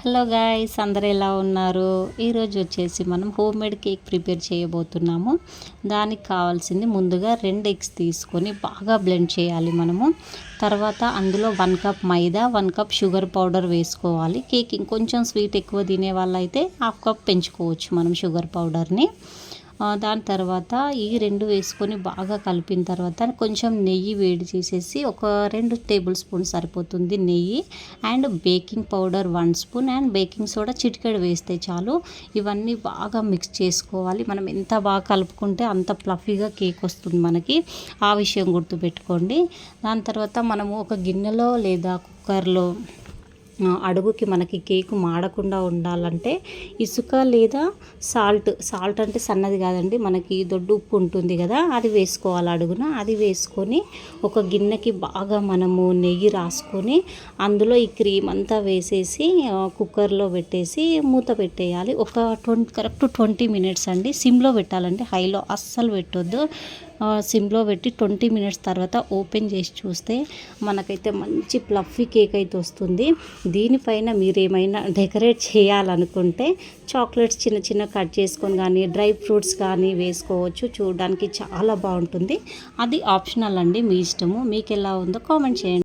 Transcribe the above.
Hello guys, అందరు ఎలా ఉన్నారు? ఈరోజు వచ్చేసి మనం హోమ్ మేడ్ కేక్ ప్రిపేర్ చేయబోతున్నాము. దానికి కావాల్సింది ముందుగా 2 ఎగ్స్ తీసుకొని బాగా బ్లెండ్ చేయాలి మనము. తర్వాత అందులో 1 కప్ మైదా, 1 కప్ షుగర్ పౌడర్ వేసుకోవాలి. కేక్ ఇంకొంచెం స్వీట్ ఎక్కువ తినే వాళ్ళైతే 1/2 కప్ పెంచుకోవచ్చు మనం షుగర్ పౌడర్ని. దాని తర్వాత ఈ 2 వేసుకొని బాగా కలిపిన తర్వాత కొంచెం నెయ్యి వేడి చేసేసి ఒక 2 టేబుల్ స్పూన్ సరిపోతుంది నెయ్యి. And baking powder 1 spoon and baking soda చిటికెడు వేస్తే చాలు. ఇవన్నీ బాగా మిక్స్ చేసుకోవాలి. మనం ఎంత బాగా కలుపుకుంటే అంత ఫ్లఫీగా కేక్ వస్తుంది మనకి. ఆ విషయం గుర్తుపెట్టుకోండి. దాని తర్వాత మనము ఒక గిన్నెలో లేదా కుక్కర్లో అడుగుకి మనకి కేకు మాడకుండా ఉండాలంటే ఇసుక లేదా సాల్ట్ అంటే సన్నది కాదండి, మనకి దొడ్డు ఉప్పు ఉంటుంది కదా, అది వేసుకోవాలి అడుగున. అది వేసుకొని ఒక గిన్నెకి బాగా మనము నెయ్యి రాసుకొని అందులో ఈ క్రీమ్ అంతా వేసేసి కుక్కర్లో పెట్టేసి మూత పెట్టేయాలి. కరెక్ట్ 20 మినిట్స్ అండి. సిమ్లో పెట్టాలండి, హైలో అస్సలు పెట్టొద్దు. సిమ్లో పెట్టి 20 మినిట్స్ తర్వాత ఓపెన్ చేసి చూస్తే మనకైతే మంచి ప్లఫీ కేక్ అయితే వస్తుంది. దీనిపైన మీరు ఏమైనా డెకరేట్ చేయాలనుకుంటే చాక్లెట్స్ చిన్న చిన్న కట్ చేసుకొని కానీ డ్రై ఫ్రూట్స్ కానీ వేసుకోవచ్చు. చూడడానికి చాలా బాగుంటుంది. అది ఆప్షనల్ అండి, మీ ఇష్టము. మీకు ఎలా ఉందో కామెంట్ చేయండి.